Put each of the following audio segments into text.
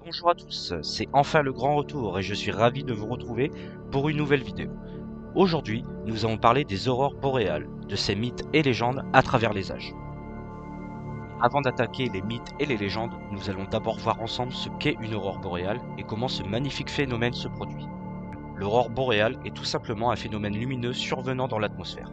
Bonjour à tous, c'est enfin le grand retour et je suis ravi de vous retrouver pour une nouvelle vidéo. Aujourd'hui, nous allons parler des aurores boréales, de ces mythes et légendes à travers les âges. Avant d'attaquer les mythes et les légendes, nous allons d'abord voir ensemble ce qu'est une aurore boréale et comment ce magnifique phénomène se produit. L'aurore boréale est tout simplement un phénomène lumineux survenant dans l'atmosphère.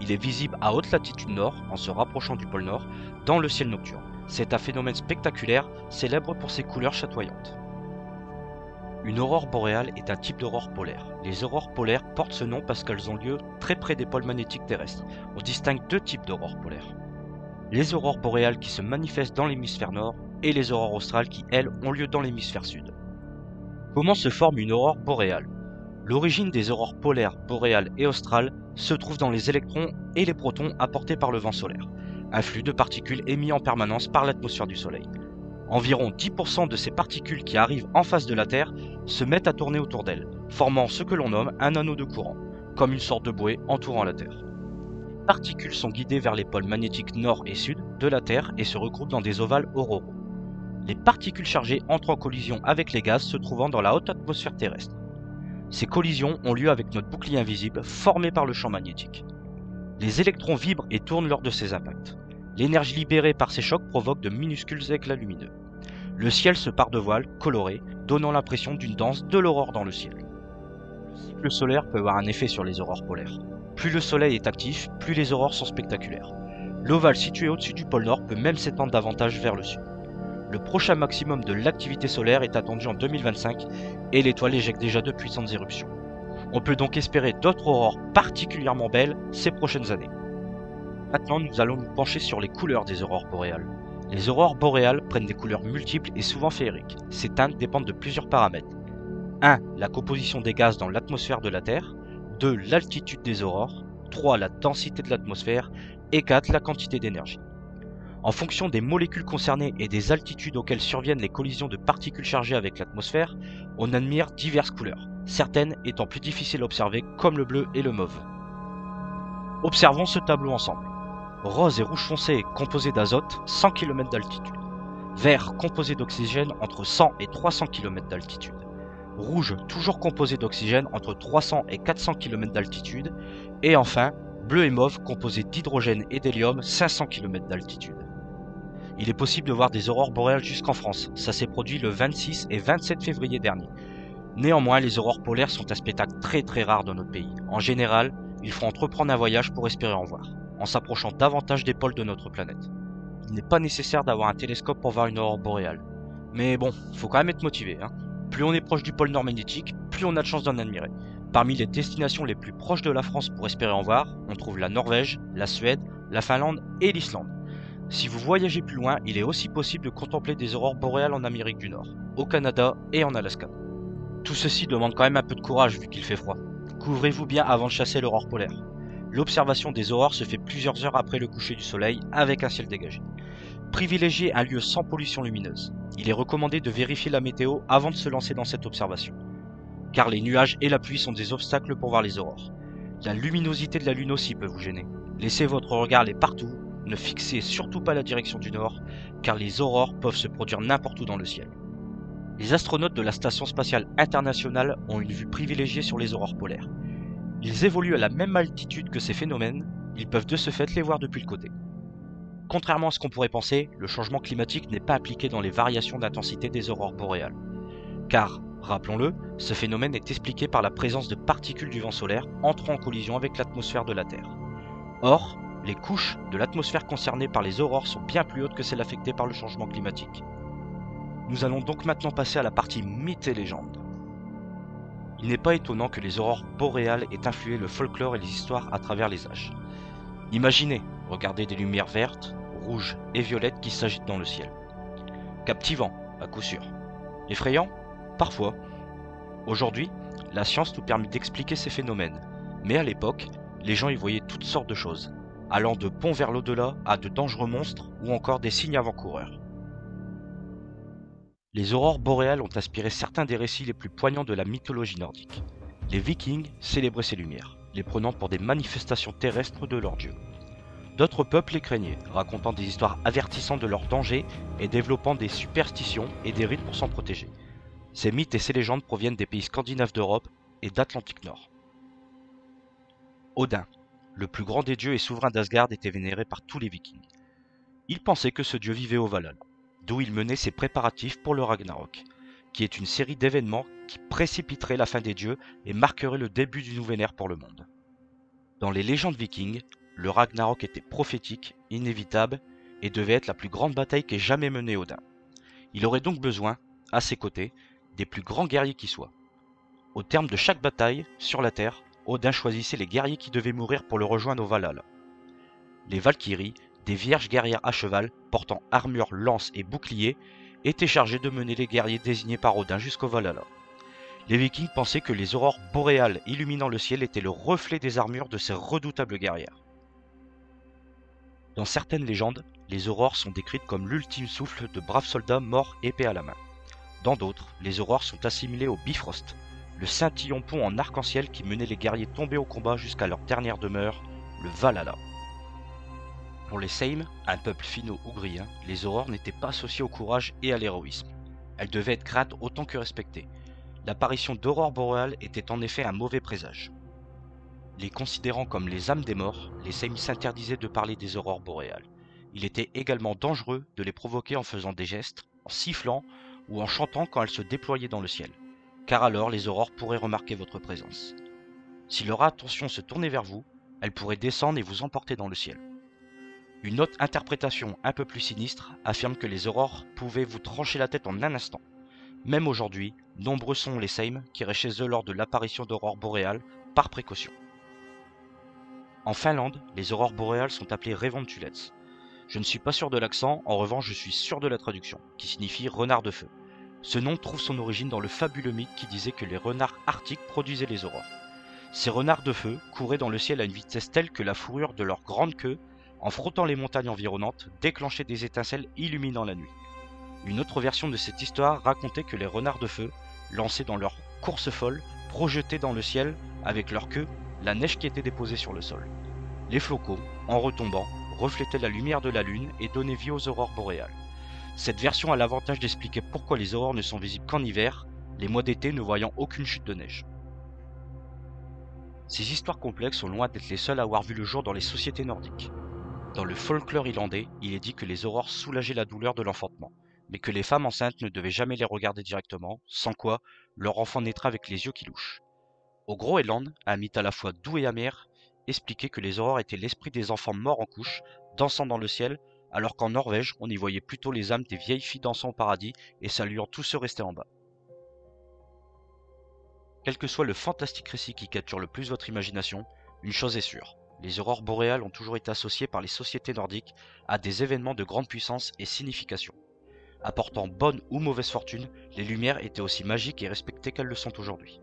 Il est visible à haute latitude nord, en se rapprochant du pôle Nord, dans le ciel nocturne. C'est un phénomène spectaculaire, célèbre pour ses couleurs chatoyantes. Une aurore boréale est un type d'aurore polaire. Les aurores polaires portent ce nom parce qu'elles ont lieu très près des pôles magnétiques terrestres. On distingue deux types d'aurores polaires. Les aurores boréales qui se manifestent dans l'hémisphère nord et les aurores australes qui, elles, ont lieu dans l'hémisphère sud. Comment se forme une aurore boréale? L'origine des aurores polaires, boréales et australes se trouve dans les électrons et les protons apportés par le vent solaire, un flux de particules émis en permanence par l'atmosphère du Soleil. Environ 10% de ces particules qui arrivent en face de la Terre se mettent à tourner autour d'elle, formant ce que l'on nomme un anneau de courant, comme une sorte de bouée entourant la Terre. Les particules sont guidées vers les pôles magnétiques nord et sud de la Terre et se regroupent dans des ovales auroraux. Les particules chargées entrent en collision avec les gaz se trouvant dans la haute atmosphère terrestre. Ces collisions ont lieu avec notre bouclier invisible formé par le champ magnétique. Les électrons vibrent et tournent lors de ces impacts. L'énergie libérée par ces chocs provoque de minuscules éclats lumineux. Le ciel se part de voiles colorés, donnant l'impression d'une danse de l'aurore dans le ciel. Le cycle solaire peut avoir un effet sur les aurores polaires. Plus le soleil est actif, plus les aurores sont spectaculaires. L'ovale situé au-dessus du pôle Nord peut même s'étendre davantage vers le sud. Le prochain maximum de l'activité solaire est attendu en 2025 et l'étoile éjecte déjà de puissantes éruptions. On peut donc espérer d'autres aurores particulièrement belles ces prochaines années. Maintenant, nous allons nous pencher sur les couleurs des aurores boréales. Les aurores boréales prennent des couleurs multiples et souvent féeriques. Ces teintes dépendent de plusieurs paramètres. 1. La composition des gaz dans l'atmosphère de la Terre. 2. L'altitude des aurores. 3. La densité de l'atmosphère. Et 4. La quantité d'énergie. En fonction des molécules concernées et des altitudes auxquelles surviennent les collisions de particules chargées avec l'atmosphère, on admire diverses couleurs, certaines étant plus difficiles à observer comme le bleu et le mauve. Observons ce tableau ensemble. Rose et rouge foncé composé d'azote, 100 km d'altitude. Vert composé d'oxygène entre 100 et 300 km d'altitude. Rouge toujours composé d'oxygène entre 300 et 400 km d'altitude. Et enfin, bleu et mauve composé d'hydrogène et d'hélium, 500 km d'altitude. Il est possible de voir des aurores boréales jusqu'en France, ça s'est produit le 26 et 27 février dernier. Néanmoins, les aurores polaires sont un spectacle très rare dans notre pays. En général, il faut entreprendre un voyage pour espérer en voir, en s'approchant davantage des pôles de notre planète. Il n'est pas nécessaire d'avoir un télescope pour voir une aurore boréale. Mais bon, faut quand même être motivé, hein. Plus on est proche du pôle nord magnétique, plus on a de chances d'en admirer. Parmi les destinations les plus proches de la France pour espérer en voir, on trouve la Norvège, la Suède, la Finlande et l'Islande. Si vous voyagez plus loin, il est aussi possible de contempler des aurores boréales en Amérique du Nord, au Canada et en Alaska. Tout ceci demande quand même un peu de courage vu qu'il fait froid. Couvrez-vous bien avant de chasser l'aurore polaire. L'observation des aurores se fait plusieurs heures après le coucher du soleil avec un ciel dégagé. Privilégiez un lieu sans pollution lumineuse. Il est recommandé de vérifier la météo avant de se lancer dans cette observation, car les nuages et la pluie sont des obstacles pour voir les aurores. La luminosité de la lune aussi peut vous gêner. Laissez votre regard aller partout, ne fixez surtout pas la direction du nord, car les aurores peuvent se produire n'importe où dans le ciel. Les astronautes de la Station spatiale internationale ont une vue privilégiée sur les aurores polaires. Ils évoluent à la même altitude que ces phénomènes, ils peuvent de ce fait les voir depuis le côté. Contrairement à ce qu'on pourrait penser, le changement climatique n'est pas appliqué dans les variations d'intensité des aurores boréales. Car, rappelons-le, ce phénomène est expliqué par la présence de particules du vent solaire entrant en collision avec l'atmosphère de la Terre. Or, les couches de l'atmosphère concernées par les aurores sont bien plus hautes que celles affectées par le changement climatique. Nous allons donc maintenant passer à la partie mythes et légendes. Il n'est pas étonnant que les aurores boréales aient influé le folklore et les histoires à travers les âges. Imaginez, regardez des lumières vertes, rouges et violettes qui s'agitent dans le ciel. Captivant, à coup sûr. Effrayant? Parfois. Aujourd'hui, la science nous permet d'expliquer ces phénomènes, mais à l'époque, les gens y voyaient toutes sortes de choses, allant de ponts vers l'au-delà à de dangereux monstres ou encore des signes avant-coureurs. Les aurores boréales ont inspiré certains des récits les plus poignants de la mythologie nordique. Les Vikings célébraient ces lumières, les prenant pour des manifestations terrestres de leur dieu. D'autres peuples les craignaient, racontant des histoires avertissant de leur danger et développant des superstitions et des rites pour s'en protéger. Ces mythes et ces légendes proviennent des pays scandinaves d'Europe et d'Atlantique Nord. Odin, le plus grand des dieux et souverain d'Asgard, était vénéré par tous les Vikings. Ils pensaient que ce dieu vivait au Valhalla, d'où il menait ses préparatifs pour le Ragnarok, qui est une série d'événements qui précipiterait la fin des dieux et marquerait le début du nouvel ère pour le monde. Dans les légendes vikings, le Ragnarok était prophétique, inévitable, et devait être la plus grande bataille qu'ait jamais menée Odin. Il aurait donc besoin, à ses côtés, des plus grands guerriers qui soient. Au terme de chaque bataille, sur la Terre, Odin choisissait les guerriers qui devaient mourir pour le rejoindre au Valhalla. Les Valkyries, des vierges guerrières à cheval, portant armure, lance et bouclier, étaient chargées de mener les guerriers désignés par Odin jusqu'au Valhalla. Les Vikings pensaient que les aurores boréales illuminant le ciel étaient le reflet des armures de ces redoutables guerrières. Dans certaines légendes, les aurores sont décrites comme l'ultime souffle de braves soldats morts épée à la main. Dans d'autres, les aurores sont assimilées au Bifrost, le scintillon pont en arc-en-ciel qui menait les guerriers tombés au combat jusqu'à leur dernière demeure, le Valhalla. Pour les Seim, un peuple finno-ougrien, les aurores n'étaient pas associées au courage et à l'héroïsme. Elles devaient être craintes autant que respectées. L'apparition d'aurores boréales était en effet un mauvais présage. Les considérant comme les âmes des morts, les Seim s'interdisaient de parler des aurores boréales. Il était également dangereux de les provoquer en faisant des gestes, en sifflant ou en chantant quand elles se déployaient dans le ciel, car alors les aurores pourraient remarquer votre présence. Si leur attention se tournait vers vous, elles pourraient descendre et vous emporter dans le ciel. Une autre interprétation un peu plus sinistre affirme que les aurores pouvaient vous trancher la tête en un instant. Même aujourd'hui, nombreux sont les Seim qui iraient chez eux lors de l'apparition d'aurores boréales par précaution. En Finlande, les aurores boréales sont appelées Revontulets. Je ne suis pas sûr de l'accent, en revanche je suis sûr de la traduction, qui signifie renard de feu. Ce nom trouve son origine dans le fabuleux mythe qui disait que les renards arctiques produisaient les aurores. Ces renards de feu couraient dans le ciel à une vitesse telle que la fourrure de leur grande queue, en frottant les montagnes environnantes, déclenchait des étincelles illuminant la nuit. Une autre version de cette histoire racontait que les renards de feu, lancés dans leur course folle, projetaient dans le ciel, avec leur queue, la neige qui était déposée sur le sol. Les flocons, en retombant, reflétaient la lumière de la lune et donnaient vie aux aurores boréales. Cette version a l'avantage d'expliquer pourquoi les aurores ne sont visibles qu'en hiver, les mois d'été ne voyant aucune chute de neige. Ces histoires complexes sont loin d'être les seules à avoir vu le jour dans les sociétés nordiques. Dans le folklore irlandais, il est dit que les aurores soulageaient la douleur de l'enfantement, mais que les femmes enceintes ne devaient jamais les regarder directement, sans quoi leur enfant naîtra avec les yeux qui louchent. Au Groenland, un mythe à la fois doux et amer expliquait que les aurores étaient l'esprit des enfants morts en couche, dansant dans le ciel, alors qu'en Norvège, on y voyait plutôt les âmes des vieilles filles dansant au paradis et saluant tous ceux restés en bas. Quel que soit le fantastique récit qui capture le plus votre imagination, une chose est sûre, les aurores boréales ont toujours été associées par les sociétés nordiques à des événements de grande puissance et signification. Apportant bonne ou mauvaise fortune, les lumières étaient aussi magiques et respectées qu'elles le sont aujourd'hui.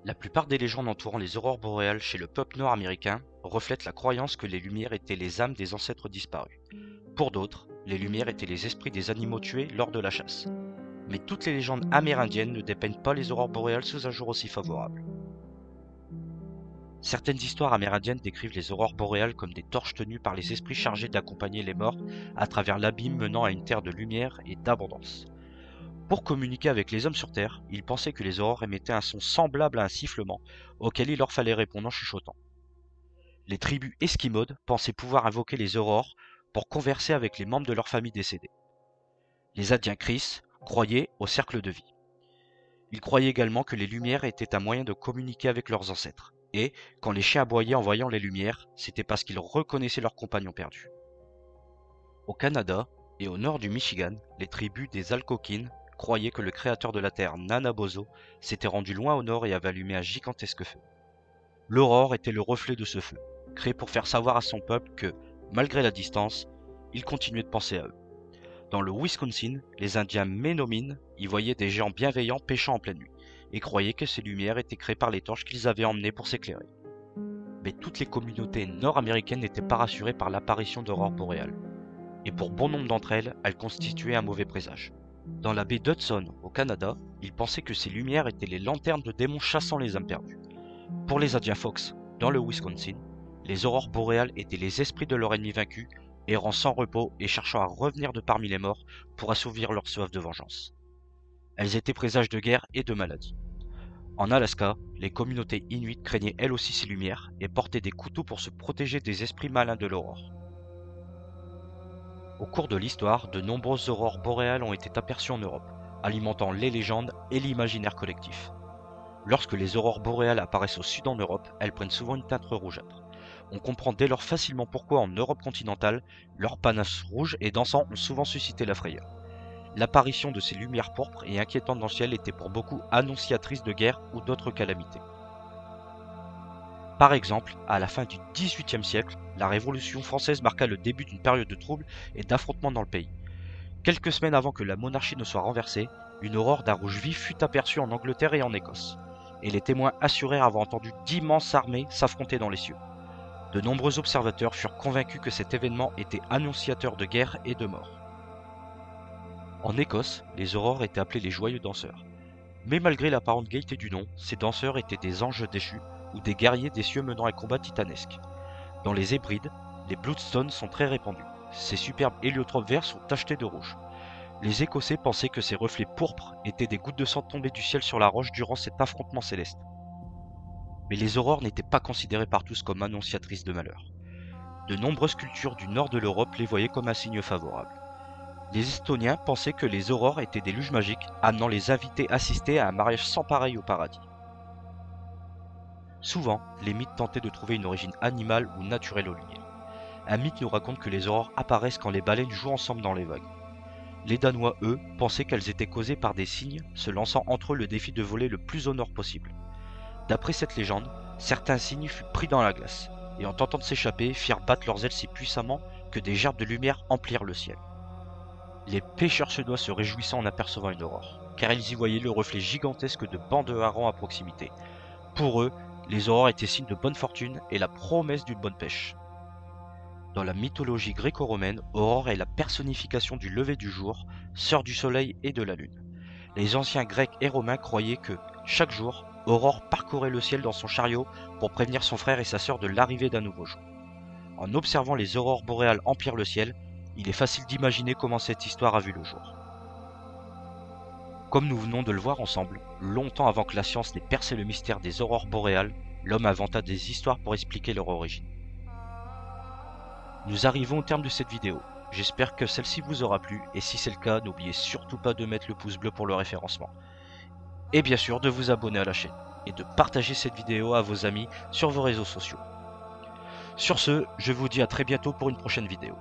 La plupart des légendes entourant les aurores boréales chez le peuple nord-américain reflètent la croyance que les lumières étaient les âmes des ancêtres disparus. Pour d'autres, les lumières étaient les esprits des animaux tués lors de la chasse. Mais toutes les légendes amérindiennes ne dépeignent pas les aurores boréales sous un jour aussi favorable. Certaines histoires amérindiennes décrivent les aurores boréales comme des torches tenues par les esprits chargés d'accompagner les morts à travers l'abîme menant à une terre de lumière et d'abondance. Pour communiquer avec les hommes sur Terre, ils pensaient que les aurores émettaient un son semblable à un sifflement, auquel il leur fallait répondre en chuchotant. Les tribus esquimaudes pensaient pouvoir invoquer les aurores pour converser avec les membres de leur famille décédés. Les Indiens Cris croyaient au cercle de vie. Ils croyaient également que les lumières étaient un moyen de communiquer avec leurs ancêtres, et, quand les chiens aboyaient en voyant les lumières, c'était parce qu'ils reconnaissaient leurs compagnons perdus. Au Canada et au nord du Michigan, les tribus des Algonquins croyaient que le créateur de la Terre, Nanabozo, s'était rendu loin au nord et avait allumé un gigantesque feu. L'aurore était le reflet de ce feu, créé pour faire savoir à son peuple que, malgré la distance, il continuait de penser à eux. Dans le Wisconsin, les Indiens Menominee y voyaient des géants bienveillants pêchant en pleine nuit, et croyaient que ces lumières étaient créées par les torches qu'ils avaient emmenées pour s'éclairer. Mais toutes les communautés nord-américaines n'étaient pas rassurées par l'apparition d'aurores boréales, et pour bon nombre d'entre elles, elles constituaient un mauvais présage. Dans la baie d'Hudson, au Canada, ils pensaient que ces lumières étaient les lanternes de démons chassant les âmes perdues. Pour les Indiens Fox, dans le Wisconsin, Les aurores boréales étaient les esprits de leur ennemi vaincu, errant sans repos et cherchant à revenir de parmi les morts pour assouvir leur soif de vengeance. Elles étaient présages de guerre et de maladie. En Alaska, les communautés inuites craignaient elles aussi ces lumières et portaient des couteaux pour se protéger des esprits malins de l'aurore. Au cours de l'histoire, de nombreuses aurores boréales ont été aperçues en Europe, alimentant les légendes et l'imaginaire collectif. Lorsque les aurores boréales apparaissent au sud en Europe, elles prennent souvent une teinte rougeâtre. On comprend dès lors facilement pourquoi en Europe continentale, leurs panaches rouges et dansants ont souvent suscité la frayeur. L'apparition de ces lumières pourpres et inquiétantes dans le ciel était pour beaucoup annonciatrice de guerre ou d'autres calamités. Par exemple, à la fin du XVIIIe siècle, la Révolution française marqua le début d'une période de troubles et d'affrontements dans le pays. Quelques semaines avant que la monarchie ne soit renversée, une aurore d'un rouge vif fut aperçue en Angleterre et en Écosse, et les témoins assurèrent avoir entendu d'immenses armées s'affronter dans les cieux. De nombreux observateurs furent convaincus que cet événement était annonciateur de guerre et de mort. En Écosse, les aurores étaient appelés les joyeux danseurs. Mais malgré l'apparente gaieté du nom, ces danseurs étaient des anges déchus ou des guerriers des cieux menant un combat titanesque. Dans les Hébrides, les Bloodstones sont très répandus. Ces superbes héliotropes verts sont tachetés de rouge. Les Écossais pensaient que ces reflets pourpres étaient des gouttes de sang tombées du ciel sur la roche durant cet affrontement céleste. Mais les aurores n'étaient pas considérées par tous comme annonciatrices de malheur. De nombreuses cultures du nord de l'Europe les voyaient comme un signe favorable. Les Estoniens pensaient que les aurores étaient des luges magiques, amenant les invités à assister à un mariage sans pareil au paradis. Souvent, les mythes tentaient de trouver une origine animale ou naturelle aux lumières. Un mythe nous raconte que les aurores apparaissent quand les baleines jouent ensemble dans les vagues. Les Danois, eux, pensaient qu'elles étaient causées par des cygnes se lançant entre eux le défi de voler le plus au nord possible. D'après cette légende, certains cygnes furent pris dans la glace, et en tentant de s'échapper, firent battre leurs ailes si puissamment que des gerbes de lumière emplirent le ciel. Les pêcheurs suédois se réjouissaient en apercevant une aurore, car ils y voyaient le reflet gigantesque de bancs de harengs à proximité. Pour eux, les aurores étaient signes de bonne fortune et la promesse d'une bonne pêche. Dans la mythologie gréco-romaine, Aurore est la personnification du lever du jour, sœur du soleil et de la lune. Les anciens grecs et romains croyaient que, chaque jour, Aurore parcourait le ciel dans son chariot pour prévenir son frère et sa sœur de l'arrivée d'un nouveau jour. En observant les aurores boréales emplir le ciel, il est facile d'imaginer comment cette histoire a vu le jour. Comme nous venons de le voir ensemble, longtemps avant que la science n'ait percé le mystère des aurores boréales, l'homme inventa des histoires pour expliquer leur origine. Nous arrivons au terme de cette vidéo. J'espère que celle-ci vous aura plu, et si c'est le cas, n'oubliez surtout pas de mettre le pouce bleu pour le référencement. Et bien sûr de vous abonner à la chaîne, et de partager cette vidéo à vos amis sur vos réseaux sociaux. Sur ce, je vous dis à très bientôt pour une prochaine vidéo.